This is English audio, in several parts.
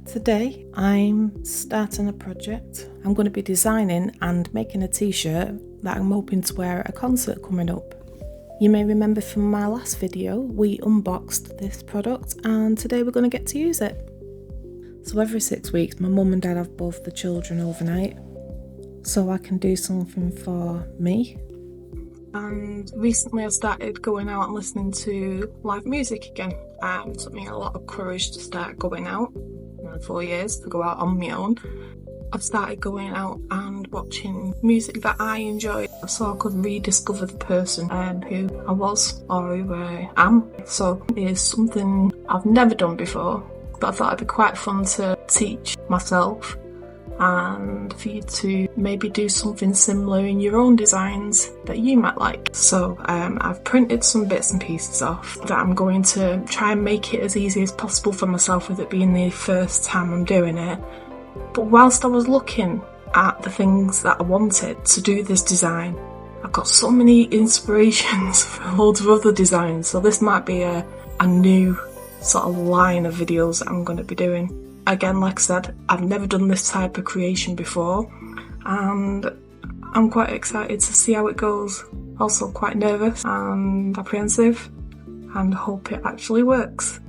Today I'm starting a project. I'm going to be designing and making a t-shirt that I'm hoping to wear at a concert coming up. You may remember from my last video we unboxed this product and today we're going to get to use it. So every 6 weeks my mum and dad have both the children overnight so I can do something for me. And recently I started going out and listening to live music again. It took me a lot of courage to start going out. 4 years to go out on my own. I've started going out and watching music that I enjoy so I could rediscover the person who I was or who I am. So it's something I've never done before, but I thought it'd be quite fun to teach myself and for you to maybe do something similar in your own designs that you might like. So I've printed some bits and pieces off that I'm going to try and make it as easy as possible for myself, with it being the first time I'm doing it. But whilst I was looking at the things that I wanted to do this design, I got so many inspirations for loads of other designs, so this might be a new sort of line of videos that I'm going to be doing. Again, like I said, I've never done this type of creation before and I'm quite excited to see how it goes. Also quite nervous and apprehensive and hope it actually works.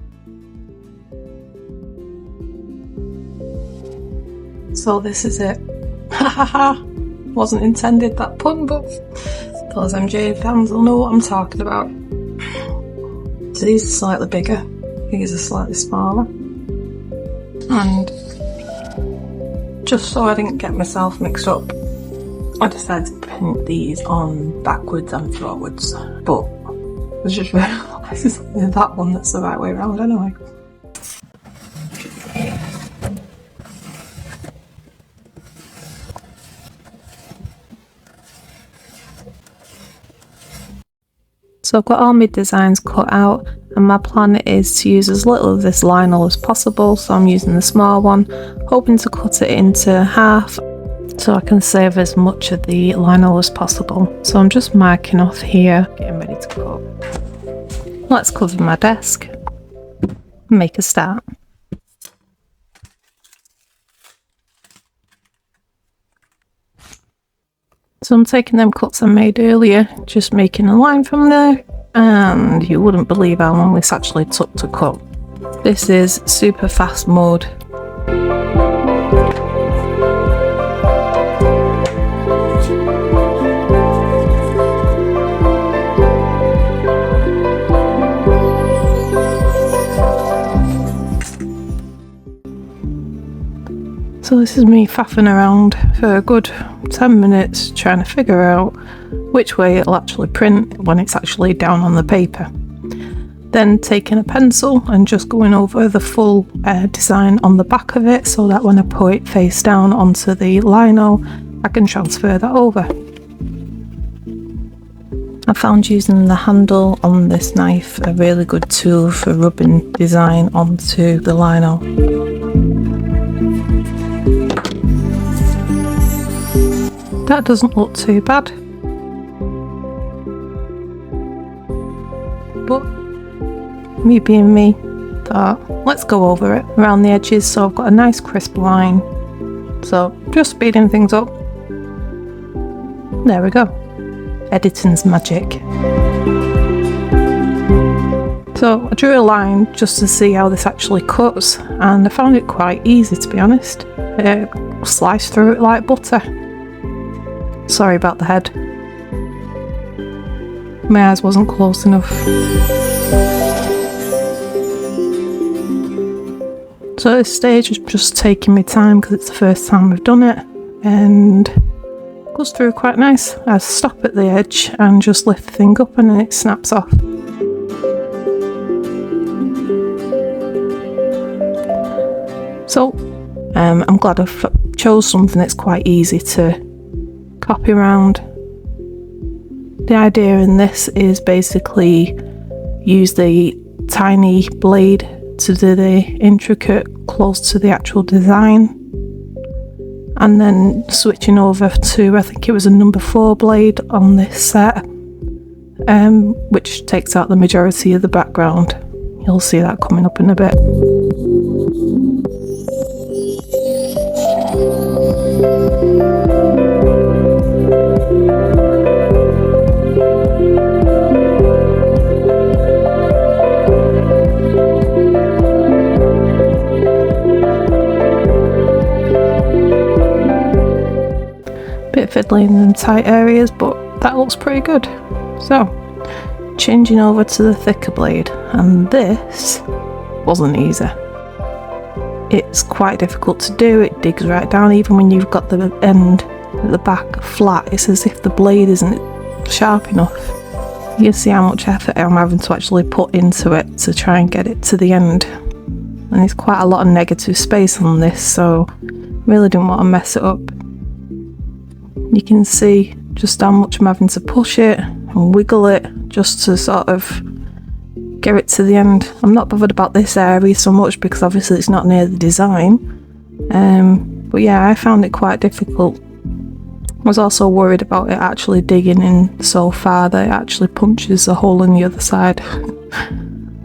So this is it. Hahaha! Wasn't intended, that pun, but those MJ fans will know what I'm talking about. So these are slightly bigger, these are slightly smaller. And just so I didn't get myself mixed up, I decided to print these on backwards and forwards, but I just realised that one that's the right way around anyway. So I've got all my designs cut out and my plan is to use as little of this lino as possible, so I'm using the small one, hoping to cut it into half so I can save as much of the lino as possible. So I'm just marking off here, getting ready to cut. Let's cover my desk and make a start. So I'm taking them cuts I made earlier, just making a line from there, and you wouldn't believe how long this actually took to cut. This is super fast mode. So this is me faffing around for a good 10 minutes trying to figure out which way it'll actually print when it's actually down on the paper. Then taking a pencil and just going over the full design on the back of it so that when I put it face down onto the lino, I can transfer that over. I found using the handle on this knife a really good tool for rubbing design onto the lino. That doesn't look too bad, but me being me, thought let's go over it around the edges so I've got a nice crisp line. So just speeding things up. There we go. Editing's magic. So I drew a line just to see how this actually cuts and I found it quite easy, to be honest. Sliced through it like butter. Sorry about the head. My eyes wasn't close enough. So at this stage it's just taking me time because it's the first time I've done it and it goes through quite nice. I stop at the edge and just lift the thing up and then it snaps off. So I'm glad I've chose something that's quite easy to copy around. The idea in this is basically use the tiny blade to do the intricate close to the actual design and then switching over to, I think it was a number 4 blade on this set, which takes out the majority of the background. You'll see that coming up in a bit. bit fiddly in tight areas, but that looks pretty good. So, changing over to the thicker blade, and this wasn't easy. It's quite difficult to do, it digs right down, even when you've got the end at the back flat, it's as if the blade isn't sharp enough. You can see how much effort I'm having to actually put into it to try and get it to the end. And there's quite a lot of negative space on this, so really didn't want to mess it up. You can see just how much I'm having to push it and wiggle it just to sort of get it to the end. I'm not bothered about this area so much because obviously it's not near the design. But yeah, I found it quite difficult. I was also worried about it actually digging in so far that it actually punches a hole in the other side.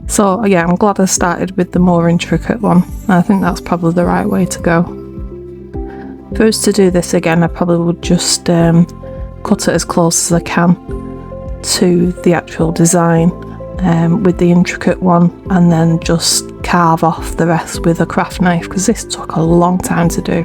So yeah, I'm glad I started with the more intricate one. I think that's probably the right way to go. If I was to do this again, I probably would just cut it as close as I can to the actual design with the intricate one, and then just carve off the rest with a craft knife, because this took a long time to do.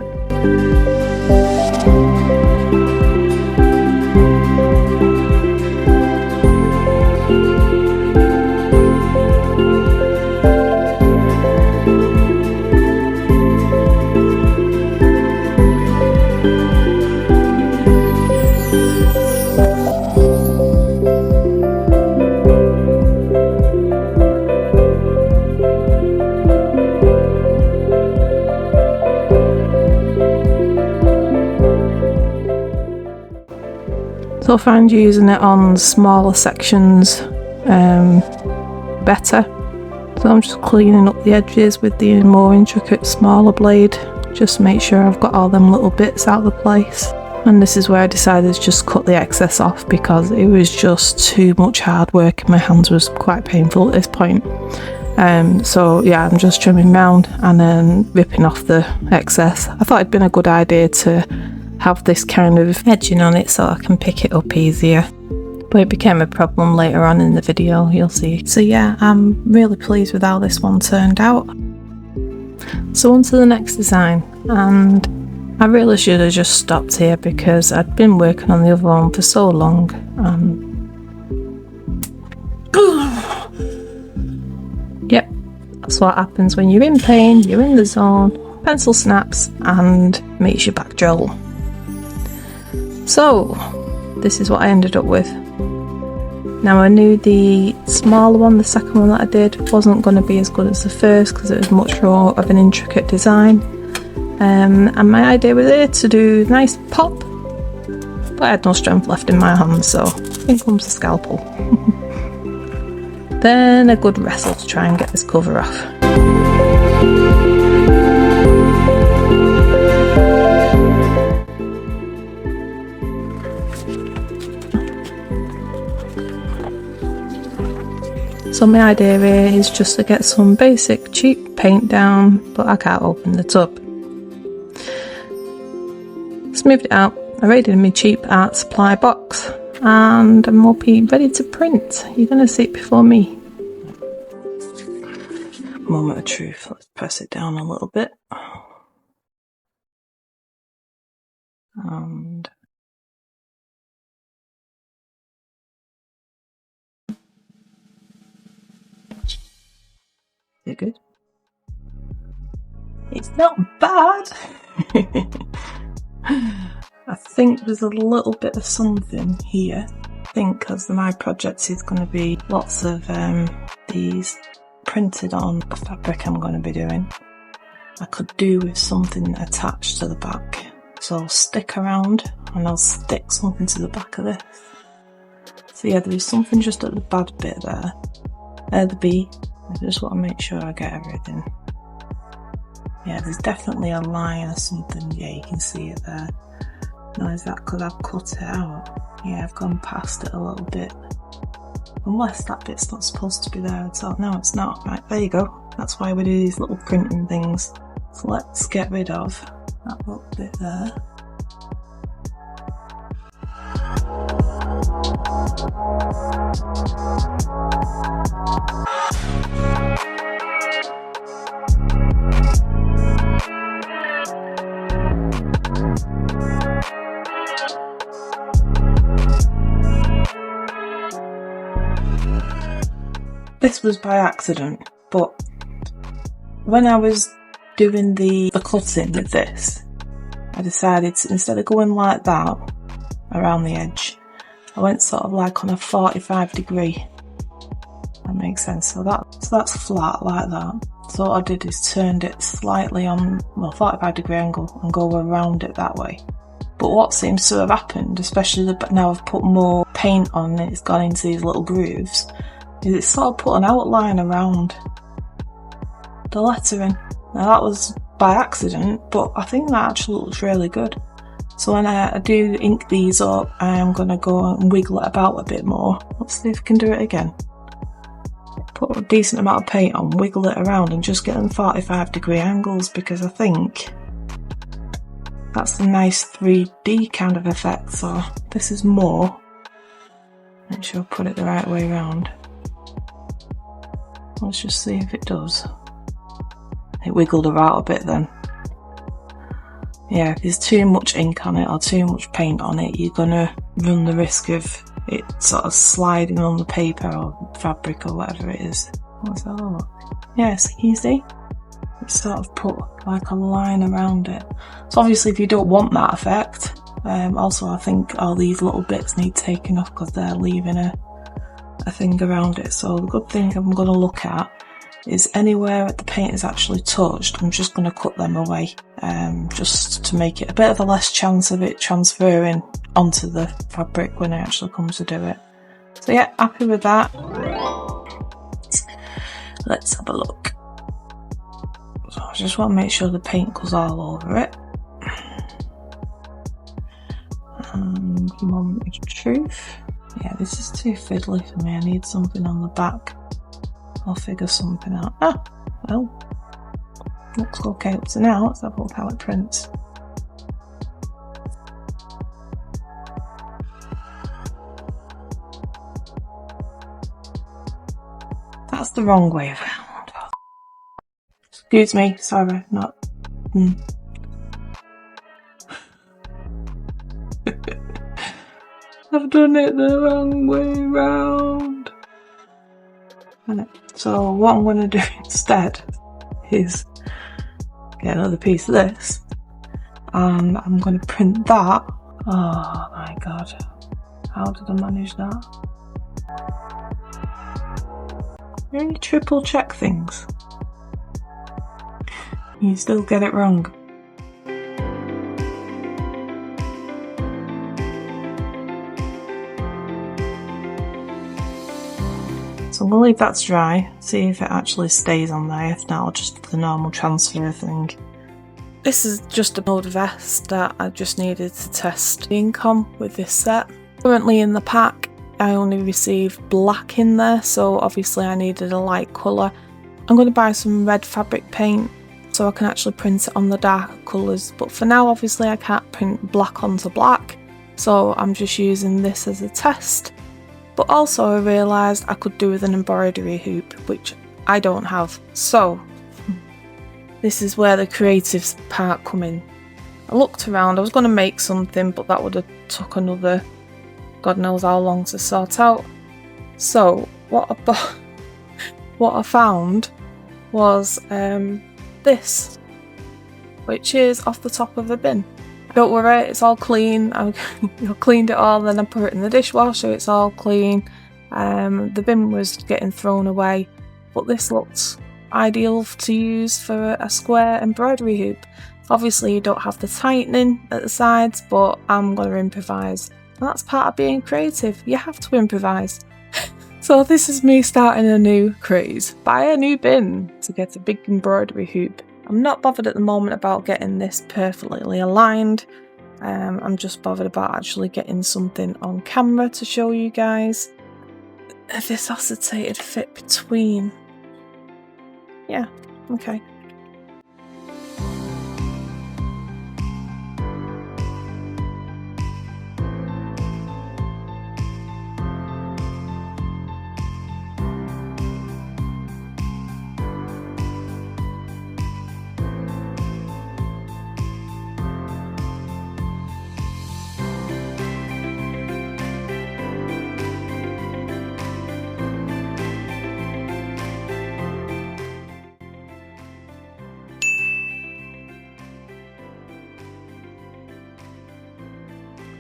So I find using it on smaller sections better. So I'm just cleaning up the edges with the more intricate smaller blade, just to make sure I've got all them little bits out of the place. And this is where I decided to just cut the excess off, because it was just too much hard work and my hands was quite painful at this point. So yeah, I'm just trimming round and then ripping off the excess. I thought it'd been a good idea to have this kind of edging on it so I can pick it up easier, but it became a problem later on in the video, you'll see. So yeah, I'm really pleased with how this one turned out. So on to the next design, and I really should have just stopped here because I'd been working on the other one for so long. Yep, that's what happens when you're in pain, you're in the zone, pencil snaps and makes your back droll. So, this is what I ended up with. Now I knew the smaller one, the second one that I did, wasn't going to be as good as the first because it was much more of an intricate design. And my idea was here to do a nice pop, but I had no strength left in my hands, so in comes the scalpel. Then a good wrestle to try and get this cover off. So my idea here is just to get some basic cheap paint down, but I can't open the tub. Smoothed it out, I raided my cheap art supply box, and I'm all ready to print. You're going to see it before me. Moment of truth, let's press it down a little bit. And is it good? It's not bad! I think there's a little bit of something here. I think because my project is going to be lots of these printed on the fabric I'm going to be doing. I could do with something attached to the back. So I'll stick around and I'll stick something to the back of this. So yeah, there is something just at the bad bit there. The B. I just want to make sure I get everything. Yeah, there's definitely a line or something. Yeah, you can see it there. No, is that because I've cut it out? Yeah, I've gone past it a little bit. Unless that bit's not supposed to be there at all. No, it's not. Right, there you go. That's why we do these little printing things. So let's get rid of that little bit there. this was by accident, but when I was doing the cutting with this, I decided to, instead of going like that around the edge, I went sort of like on a 45 degree. That makes sense. So that's flat like that. So what I did is turned it slightly on, well, 45 degree angle and go around it that way. But what seems to have happened, especially now I've put more paint on it, it's gone into these little grooves, is it's sort of put an outline around the lettering. Now that was by accident, but I think that actually looks really good. So when I do ink these up, I am going to go and wiggle it about a bit more. Let's see if I can do it again. Put a decent amount of paint on, wiggle it around and just get them 45 degree angles, because I think that's a nice 3D kind of effect. So this is more. Make sure I put it the right way around. Let's just see if it does. It wiggled about a bit then. Yeah, if there's too much ink on it or too much paint on it, you're gonna run the risk of it sort of sliding on the paper or fabric or whatever it is. What's that look? Yes, you see? It's sort of put like a line around it. So obviously if you don't want that effect, also I think all these little bits need taking off because they're leaving a thing around it. So the good thing I'm going to look at is anywhere the paint is actually touched, I'm just going to cut them away, just to make it a bit of a less chance of it transferring onto the fabric when it actually comes to do it. So yeah, happy with that. Let's have a look. So I just want to make sure the paint goes all over it. And moment of truth. Yeah, this is too fiddly for me. I need something on the back. I'll figure something out. Ah, well, looks okay up to now. Let's have a look how it prints. That's the wrong way around. Excuse me, sorry, not. I've done it the wrong way round. So what I'm going to do instead is get another piece of this and I'm going to print that. Oh my god, how did I manage that? You only triple check things. You still get it wrong. So I'm going to leave that to dry, see if it actually stays on there. If not, I'll just do the normal transfer thing. This is just a old vest that I just needed to test the ink on with this set. Currently in the pack, I only received black in there, so obviously I needed a light colour. I'm going to buy some red fabric paint so I can actually print it on the darker colours, but for now obviously I can't print black onto black, so I'm just using this as a test. But also I realised I could do with an embroidery hoop, which I don't have, so this is where the creative part come in. I looked around, I was going to make something, but that would have took another God knows how long to sort out. So what I found was this, which is off the top of a bin. Don't worry, it's all clean. I cleaned it all, then I put it in the dishwasher, it's all clean. The bin was getting thrown away, but this looks ideal to use for a square embroidery hoop. Obviously you don't have the tightening at the sides, but I'm going to improvise. And that's part of being creative, you have to improvise. So this is me starting a new craze. Buy a new bin to get a big embroidery hoop. I'm not bothered at the moment about getting this perfectly aligned. I'm just bothered about actually getting something on camera to show you guys. A viscositated fit between. Yeah, okay.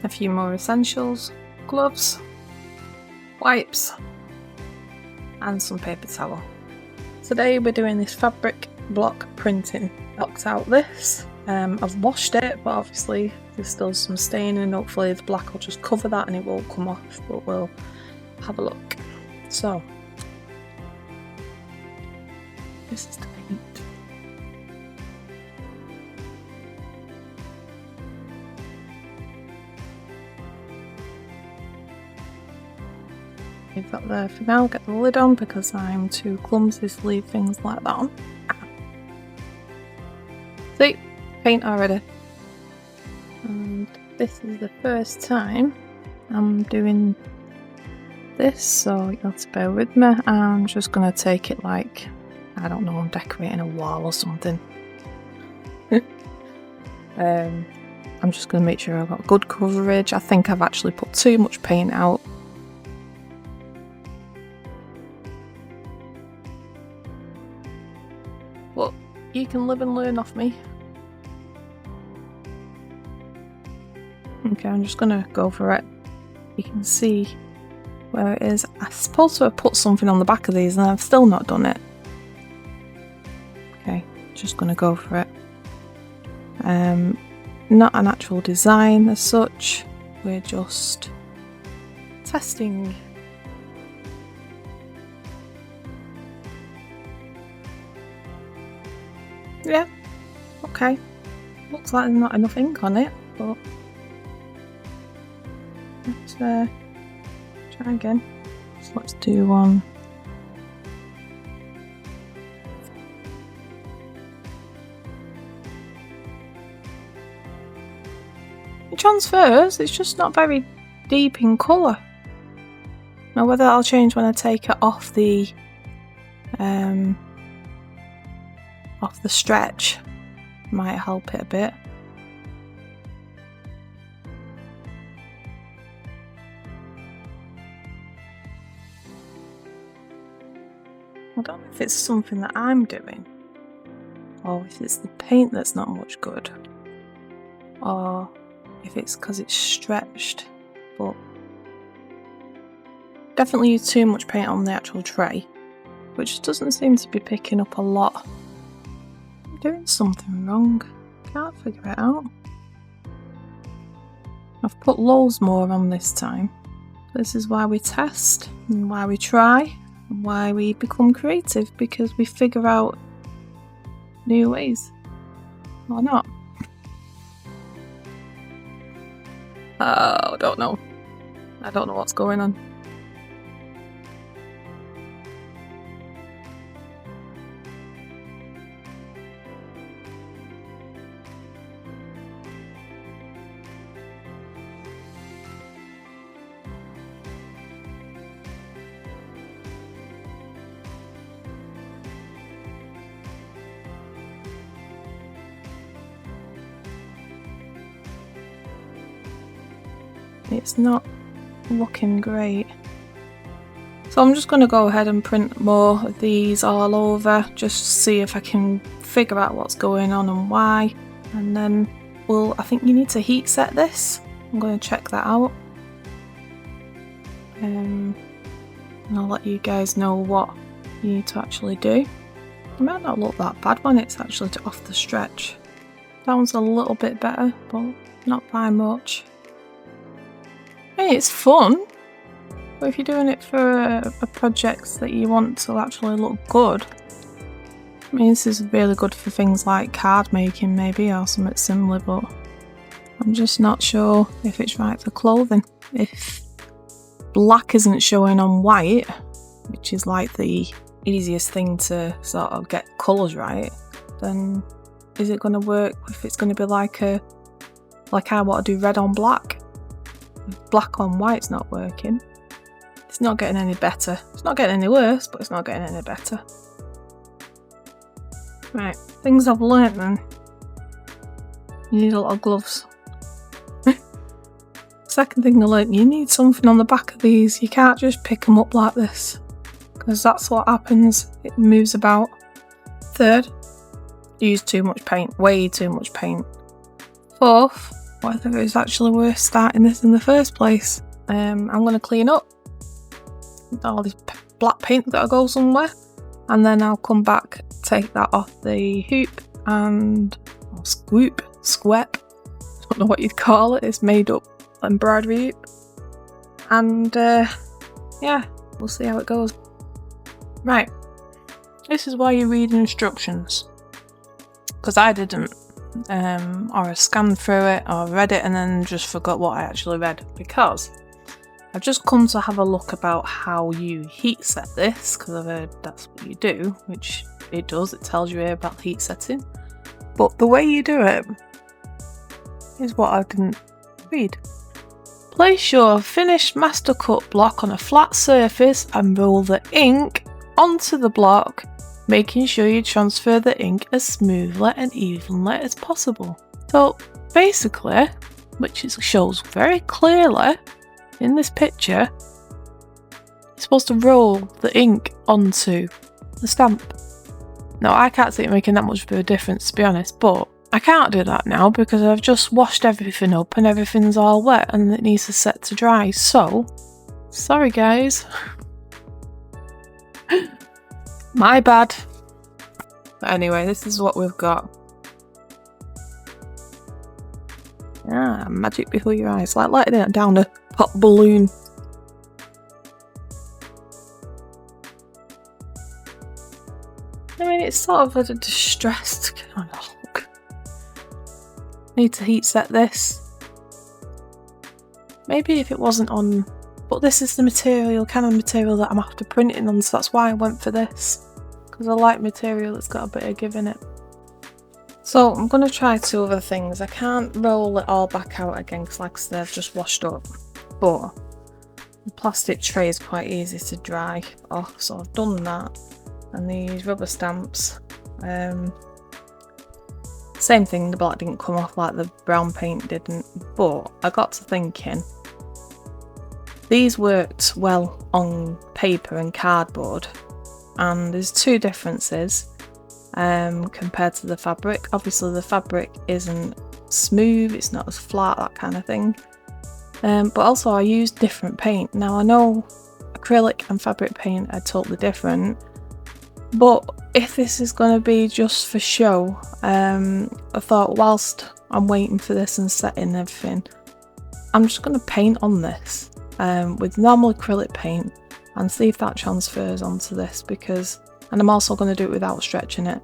a few more essentials, gloves, wipes, and some paper towel. Today we're doing this fabric block printing. Blocked out this. I've washed it, but obviously there's still some stain, and hopefully the black will just cover that and it won't come off, but we'll have a look. So, this is the paint. We've got the, for now, get the lid on because I'm too clumsy to leave things like that on. See, paint already. And this is the first time I'm doing this, so you have to bear with me. I'm just going to take it like, I don't know, I'm decorating a wall or something. I'm just going to make sure I've got good coverage. I think I've actually put too much paint out. But you can live and learn off me. Okay, I'm just going to go for it. You can see where it is. I'm supposed to have put something on the back of these and I've still not done it. Okay, just going to go for it. Not an actual design as such, we're just testing. Yeah, okay. Looks like there's not enough ink on it, but let's try again. So let's do one. It transfers, it's just not very deep in colour. Now whether that'll change when I take it off the stretch might help it a bit. I don't know if it's something that I'm doing, or if it's the paint that's not much good, or if it's because it's stretched, but definitely use too much paint on the actual tray, which doesn't seem to be picking up a lot. I'm doing something wrong, can't figure it out. I've put loads more on this time. This is why we test, and why we try, and why we become creative, because we figure out new ways, or not. Oh, I don't know. I don't know what's going on. It's not looking great. So I'm just going to go ahead and print more of these all over, just to see if I can figure out what's going on and why. And then I think you need to heat set this. I'm going to check that out. And I'll let you guys know what you need to actually do. It might not look that bad when it's actually off the stretch. That one's a little bit better, but not by much. Hey, it's fun, but if you're doing it for a project that you want to actually look good, I mean, this is really good for things like card making maybe, or something similar, but I'm just not sure if it's right for clothing. If black isn't showing on white, which is like the easiest thing to sort of get colours right, then is it going to work if it's going to be like I want to do red on black? If black on white's not working, it's not getting any better. It's not getting any worse, but it's not getting any better. Right, things I've learnt then. You need a lot of gloves. Second thing I learnt, you need something on the back of these. You can't just pick them up like this, because that's what happens. It moves about. Third, use too much paint. Way too much paint. Fourth, whether it's actually worth starting this in the first place. I'm going to clean up all this black paint that I go somewhere, and then I'll come back, take that off the hoop and squep, I don't know what you'd call it, it's made up embroidery hoop, and yeah, we'll see how it goes. Right, this is why you read instructions, because I didn't, or I scanned through it or read it and then just forgot what I actually read, because I've just come to have a look about how you heat set this, because I've heard that's what you do, which it does, it tells you here about heat setting, but the way you do it is what I didn't read. Place your finished master cut block on a flat surface and roll the ink onto the block, making sure you transfer the ink as smoothly and evenly as possible. So basically, which it shows very clearly in this picture, you're supposed to roll the ink onto the stamp. Now I can't see it making that much of a difference, to be honest, but I can't do that now because I've just washed everything up and everything's all wet and it needs to set to dry, so sorry guys. My bad. But anyway, this is what we've got. Ah, magic before your eyes, like letting it down a pop balloon. I mean, it's sort of a distressed kind of look. Need to heat set this. Maybe if it wasn't on, but this is the material, kind of material that I'm after printing on, so that's why I went for this. Because I like material that's got a bit of give in it. So I'm going to try two other things. I can't roll it all back out again because like I said, I've just washed up. But the plastic tray is quite easy to dry off, so I've done that. And these rubber stamps, same thing, the black didn't come off like the brown paint didn't, but I got to thinking, these worked well on paper and cardboard, and there's two differences compared to the fabric. Obviously the fabric isn't smooth, it's not as flat, that kind of thing, but also I used different paint. Now I know acrylic and fabric paint are totally different, but if this is going to be just for show, I thought whilst I'm waiting for this and setting everything, I'm just going to paint on this with normal acrylic paint and see if that transfers onto this, because, and I'm also going to do it without stretching it,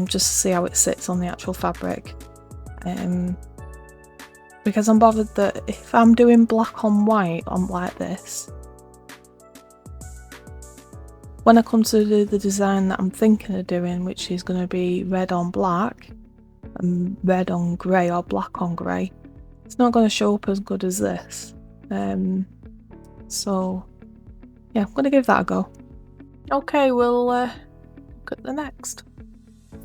just to see how it sits on the actual fabric, because I'm bothered that if I'm doing black on white on like this, when I come to do the design that I'm thinking of doing, which is going to be red on black and red on grey or black on grey, it's not going to show up as good as this. So yeah, I'm going to give that a go. Okay, we'll look at the next. A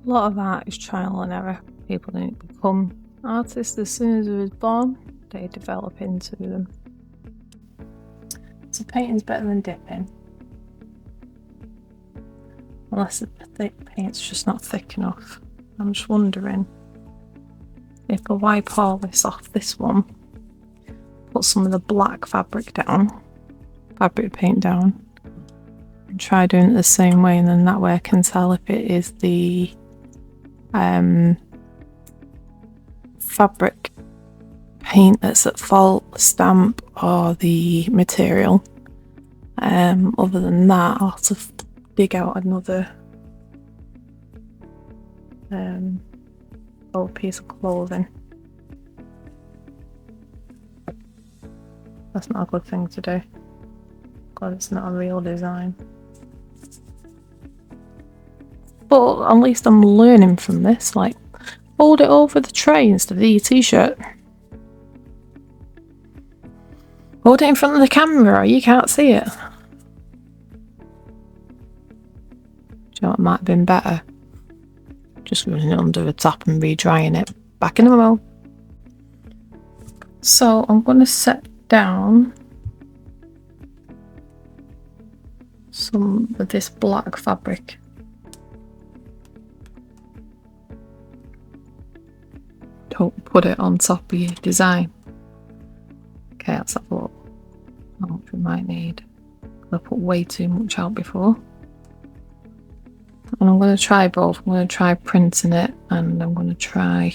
lot of art is trial and error. People don't become artists as soon as they're born, they develop into them. So painting's better than dipping. Unless the paint's just not thick enough. I'm just wondering if I wipe all this off this one, put some of the black fabric paint down, and try doing it the same way, and then that way I can tell if it is the fabric paint that's at fault, the stamp, or the material. Other than that, I'll have to dig out another old piece of clothing. That's not a good thing to do, because it's not a real design. But at least I'm learning from this, like hold it over the tray instead of your t-shirt. Hold it in front of the camera, you can't see it. Do you know what might have been better? Just running it under the tap and re-drying it. Back in a moment. So I'm going to set down some of this black fabric. don't put it on top of your design. Okay, let's have a look how much we might need. I put way too much out before. And I'm going to try both. I'm going to try printing it, and I'm going to try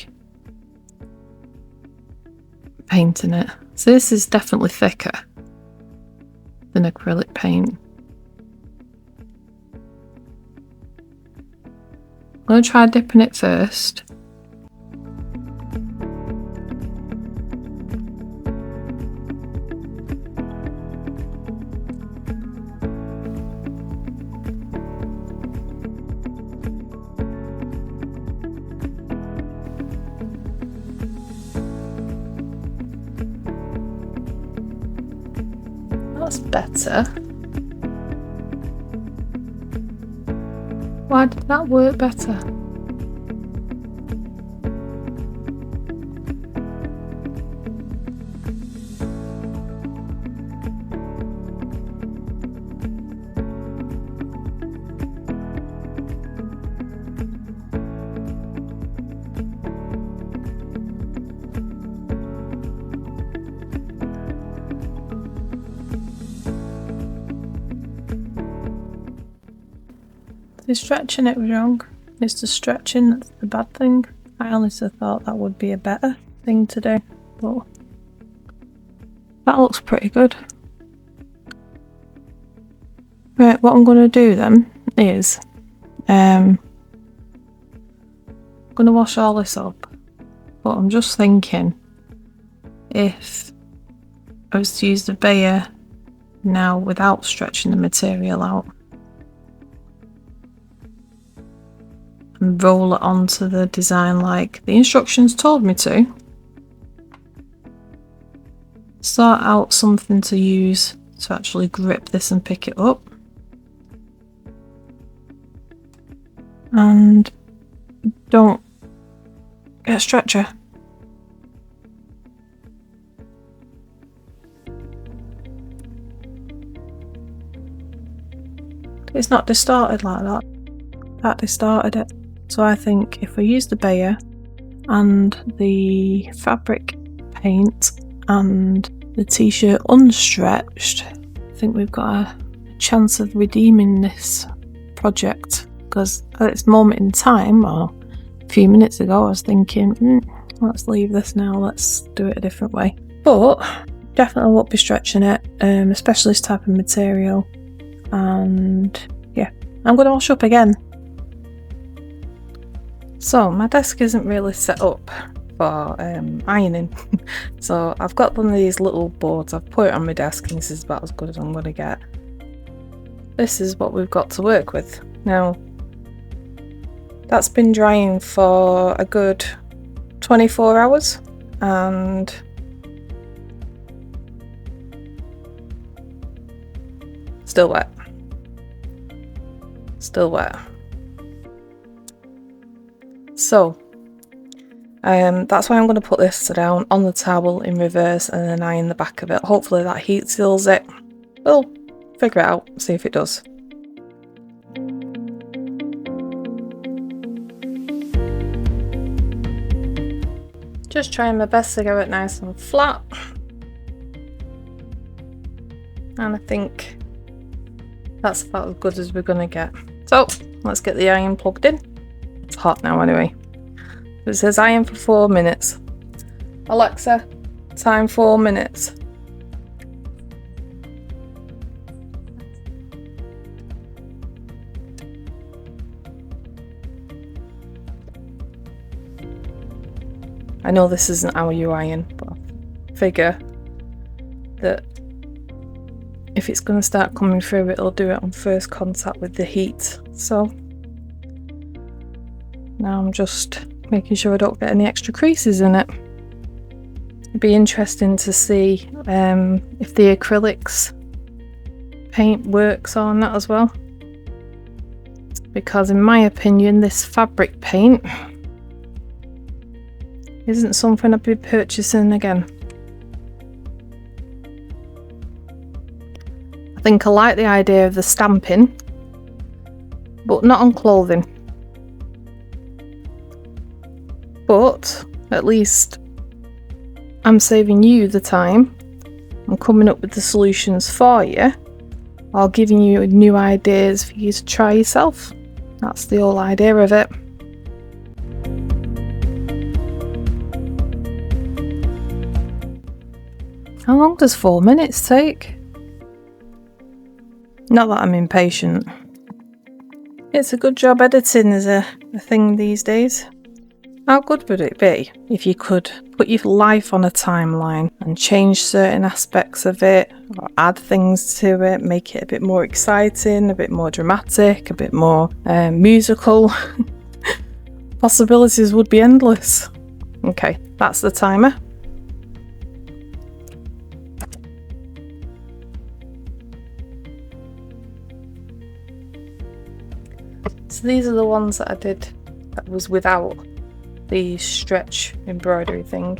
painting it. So this is definitely thicker than acrylic paint. I'm going to try dipping it first. That's better. Why did that work better? The stretching it was wrong. It's the stretching that's the bad thing. I honestly thought that would be a better thing to do, but that looks pretty good. Right, what I'm going to do then is I'm going to wash all this up, but I'm just thinking if I was to use the Bayer now without stretching the material out and roll it onto the design like the instructions told me to. Sort out something to use to actually grip this and pick it up. And don't get a stretcher. It's not distorted like that. That distorted it. So I think if we use the Bayer and the fabric paint and the t-shirt unstretched, I think we've got a chance of redeeming this project, because at this moment in time, or a few minutes ago, I was thinking, let's leave this now, let's do it a different way. But definitely won't be stretching it, especially this type of material. And yeah, I'm going to wash up again. So my desk isn't really set up for ironing, so I've got one of these little boards. I've put it on my desk, and this is about as good as I'm going to get. This is what we've got to work with. Now, that's been drying for a good 24 hours, and still wet. Still wet. So that's why I'm going to put this down on the towel in reverse and then iron the back of it. Hopefully that heat seals it. We'll figure it out, see if it does. Just trying my best to get it nice and flat. And I think that's about as good as we're going to get. So let's get the iron plugged in. It's hot now anyway. It says iron for 4 minutes. Alexa, time 4 minutes. I know this isn't how you iron, but I figure that if it's going to start coming through, it'll do it on first contact with the heat. So now I'm just making sure I don't get any extra creases in it. It'd be interesting to see if the acrylics paint works on that as well, because in my opinion this fabric paint isn't something I'd be purchasing again. I think I like the idea of the stamping, but not on clothing. But At least I'm saving you the time. I'm coming up with the solutions for you, while giving you new ideas for you to try yourself. That's the whole idea of it. How long does 4 minutes take? Not that I'm impatient. It's a good job editing is a thing these days. How good would it be if you could put your life on a timeline and change certain aspects of it, or add things to it, make it a bit more exciting, a bit more dramatic, a bit more musical? Possibilities would be endless. Okay, that's the timer. So these are the ones that I did that was without the stretch embroidery thing.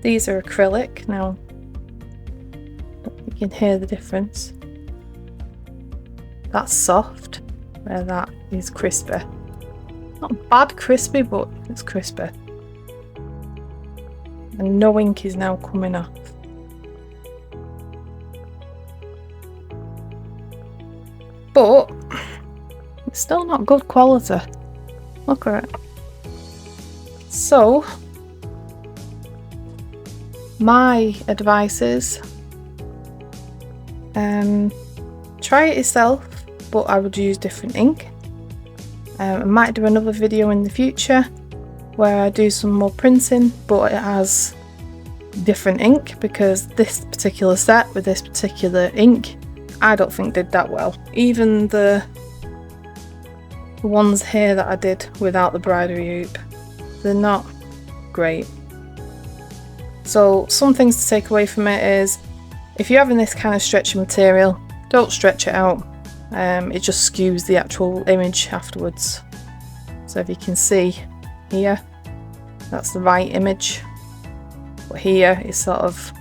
These are acrylic. Now you can hear the difference. That's soft, where that is crispy. Not bad crispy, but it's crispy. And no ink is now coming off. But it's still not good quality. Look at it. So my advice is try it yourself, but I would use different ink. I might do another video in the future where I do some more printing, but it has different ink, because this particular set with this particular ink I don't think did that well. Even the ones here that I did without the embroidery hoop, they're not great. So some things to take away from it is, if you're having this kind of stretchy material, don't stretch it out. It just skews the actual image afterwards. So if you can see here, that's the right image, but here it's sort of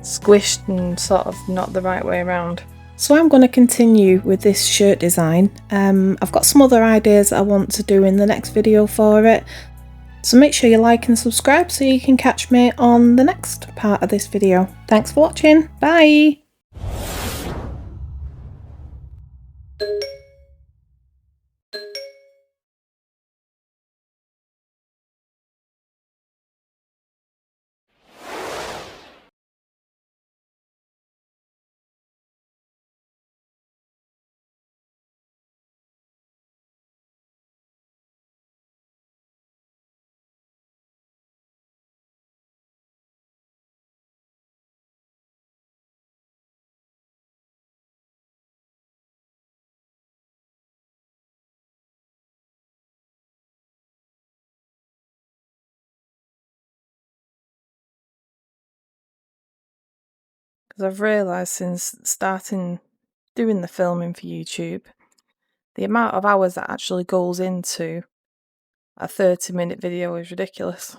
squished and sort of not the right way around. So I'm going to continue with this shirt design. I've got some other ideas I want to do in the next video for it. So make sure you like and subscribe so you can catch me on the next part of this video. Thanks for watching. Bye! Because I've realised since starting doing the filming for YouTube, the amount of hours that actually goes into a 30-minute video is ridiculous.